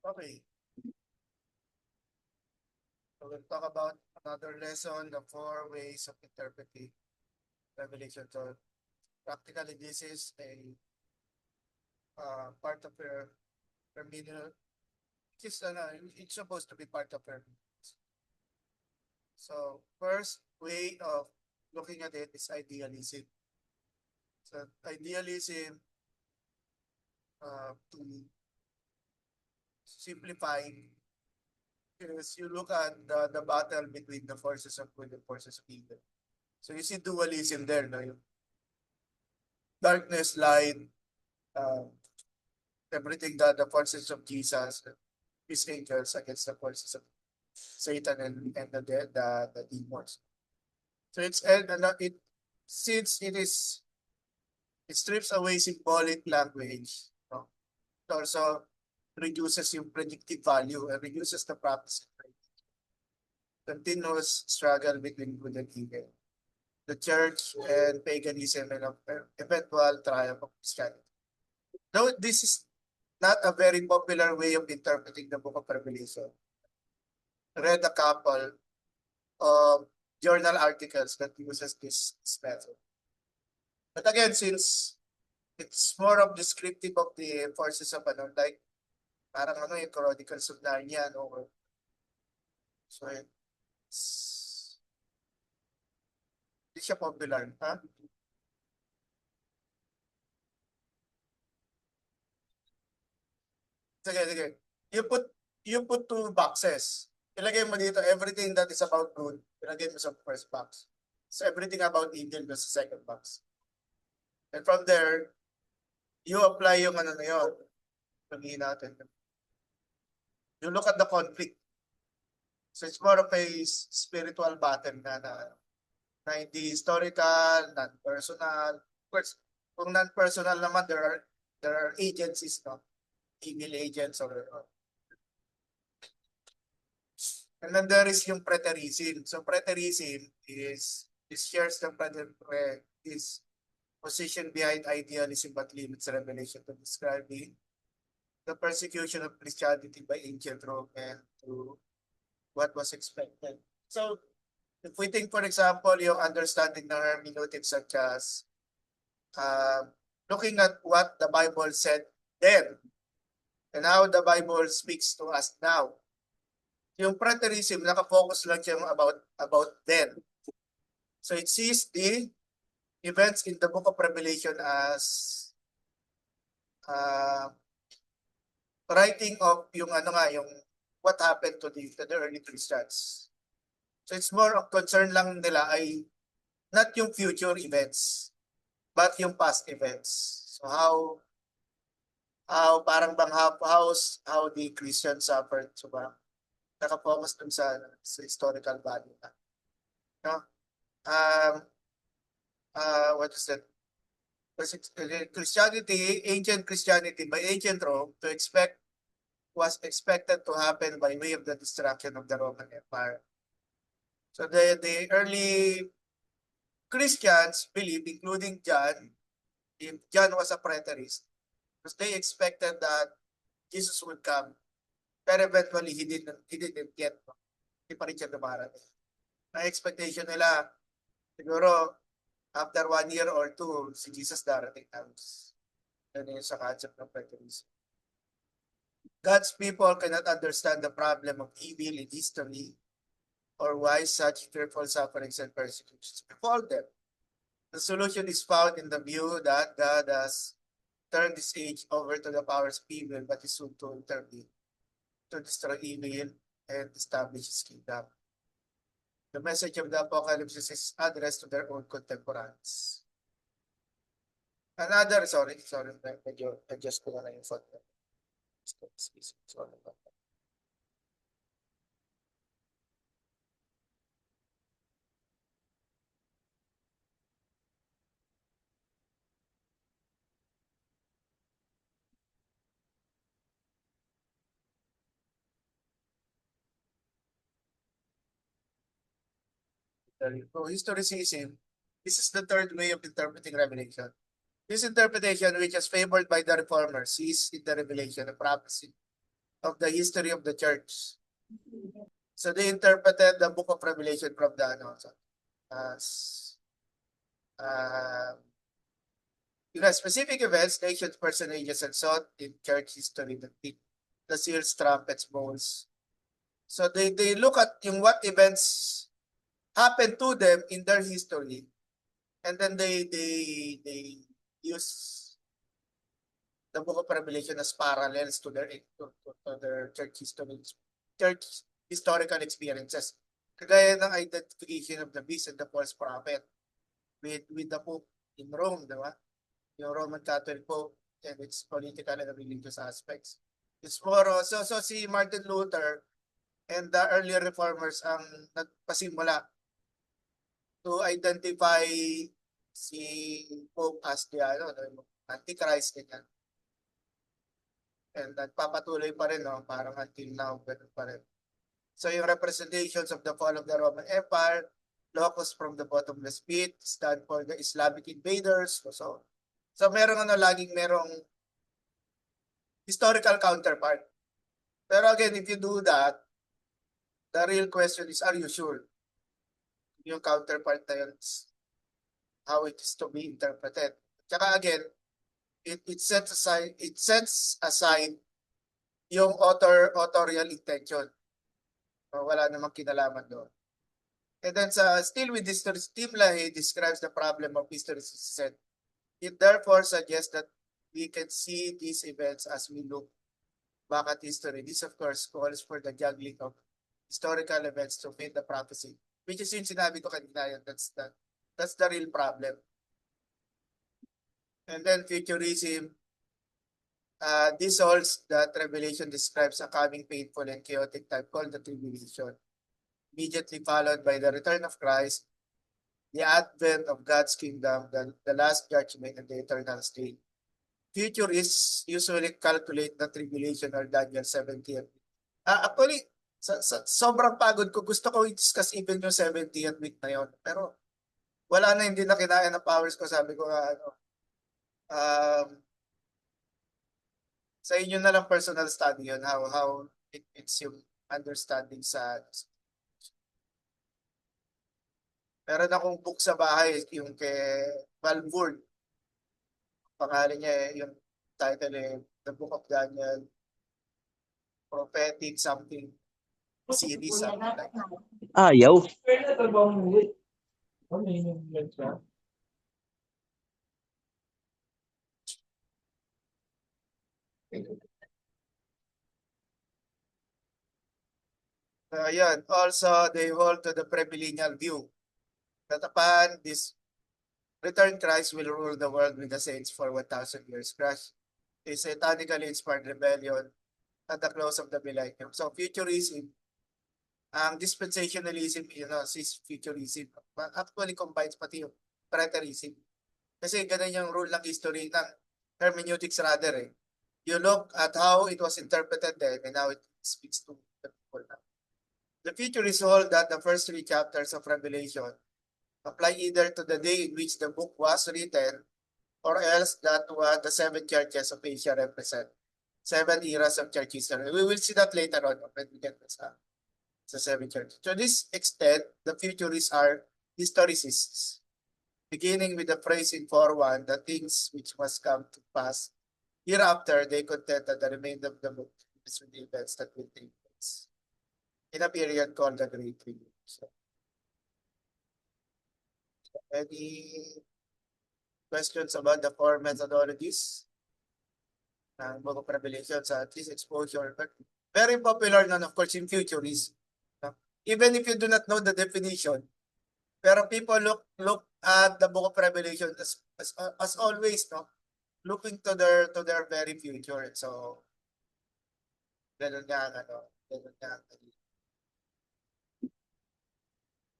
Okay, so we'll talk about another lesson, the four ways of interpreting Revelation. So practically, this is a part of your terminal. It's supposed to be part of your. So first way of looking at it is idealism. So idealism, to simplify, is you look at the battle between the forces of good and forces of evil. So you see dualism there, no? Yung darkness, light, uh, everything that the forces of Jesus, his angels against the forces of Satan and the demons. So it since it strips away symbolic language, no? It also reduces yung predictive value and reduces the practice of continuous struggle between good and evil, the church and paganism, and eventual triumph of Christianity. Though this is not a very popular way of interpreting the book of Revelation, read a couple of journal articles that uses this method. But again, since it's more of descriptive of the forces of ano, like parang ano yung Chronicles of Narnia, or so it's hindi siya popular, ha? Sige, sige. You put two boxes. Ilagay mo dito everything that is about good. Ilagay mo sa first box. So everything about evil goes sa second box. And from there, you apply yung ano na yun. Paghihin natin. You look at the conflict. So it's more of a spiritual battle na hindi historical, non-personal. Of course, kung non-personal naman, there are agencies, no? Evil agents or and then there is yung preterism. So preterism is shares the is position behind idealism but limits revelation to describing the persecution of Christianity by ancient Rome and to what was expected. So if we think, for example, yung understanding ng hermeneutics such as looking at what the Bible said then and how the Bible speaks to us now. Yung preterism, nakafocus lang siya about then. So it sees the events in the book of Revelation as uh, writing of yung ano nga, yung what happened to the early Christians. So it's more of concern lang nila ay not yung future events, but yung past events. So how parang bang how the Christians suffered, so ba nakafocus dun sa historical value na. No? Um, what is that? Christianity, ancient Christianity by ancient Rome to expect was expected to happen by way of the destruction of the Roman Empire. So the early Christians believe, including John, if John was a preterist, because they expected that Jesus would come. Pero eventually, he didn't get. Hindi pa rin siya dumarating. Ang expectation nila, siguro, after 1 year or two, si Jesus darating na. Yan yung sa concept ng preterism. God's people cannot understand the problem of evil in history or why such fearful sufferings and persecutions befall them. The solution is found in the view that God has turned this age over to the powers of evil, but is soon to intervene to destroy evil and establish his kingdom. The message of the apocalypse is addressed to their own contemporaries. Sorry, medyo adjust ko na yung font. Sorry about that. So historicism, this is the third way of interpreting Revelation. This interpretation, which is favored by the reformers, sees in the Revelation a prophecy of the history of the church. So they interpreted the book of Revelation from the as specific events, nations, personages, and so on in church history, the seals, trumpets, bowls. So they look at what events happened to them in their history, and then they use the book of Revelation as parallels to their church historical experiences. Kagaya ng identification of the beast and the false prophet with the Pope in Rome, di ba? Yung Roman Catholic Pope and its political and religious aspects. It's more, so si Martin Luther and the earlier reformers ang nagpasimula to identify si Pope as the Antichrist ganyan. And nagpapatuloy pa rin, no? Parang until now, ganun pa rin. So yung representations of the fall of the Roman Empire, locust from the bottomless pit, stand for the Islamic invaders. So merong laging merong historical counterpart. Pero again, if you do that, the real question is, are you sure? Yung counterpart na yun, how it is to be interpreted. Tsaka again, it sets aside yung authorial intention. Wala namang kinalaman doon. And then still with history, Tim LaHaye describes the problem of historicism. It therefore suggests that we can see these events as we look back at history. This of course calls for the juggling of historical events to fit the prophecy. Which is yung sinabi ko kanina yun. That's the real problem. And then futurism, this holds that Revelation describes a coming painful and chaotic time called the tribulation, immediately followed by the return of Christ, the advent of God's kingdom, the last judgment, and the eternal state. Futurists usually calculate the tribulation or Daniel 70th. Actually, sobrang pagod ko. Gusto ko i-discuss even yung 70th week na yun. Pero wala na, hindi na kinaya na powers ko. Sabi ko sa inyo na lang personal study yun, how it's yung understanding sa meron akong book sa bahay, yung kay Val Ward. Pangalan niya yung title The Book of Daniel, Prophetic something series, something like that. Ayaw. Yan. Also, they hold to the premillennial view that upon this return, Christ will rule the world with the saints for 1,000 years. Christ is a satanically inspired rebellion at the close of the millennium. So futurism, dispensationalism, is futurism. Actually combines pati yung preterism. Kasi ganun yung rule ng history ng hermeneutics rather eh. You look at how it was interpreted then and how it speaks to the people now. The futurists hold that the first 3 chapters of Revelation apply either to the day in which the book was written or else that what the 7 churches of Asia represent. 7 eras of church history. We will see that later on when we get to the 7 churches. To this extent, the futurists are historicists, beginning with the phrase in 4:1, the things which must come to pass. Hereafter, they contend that the remainder of the book is with the events that will take place in a period called the Great Tribulation. Any questions about the 4 methodologies ng Book of Revelation sa at least exposure? But very popular nun, of course, in futurism. Even if you do not know the definition, pero people look at the Book of Revelation as always, no? Looking to their very future. So, ganun nga.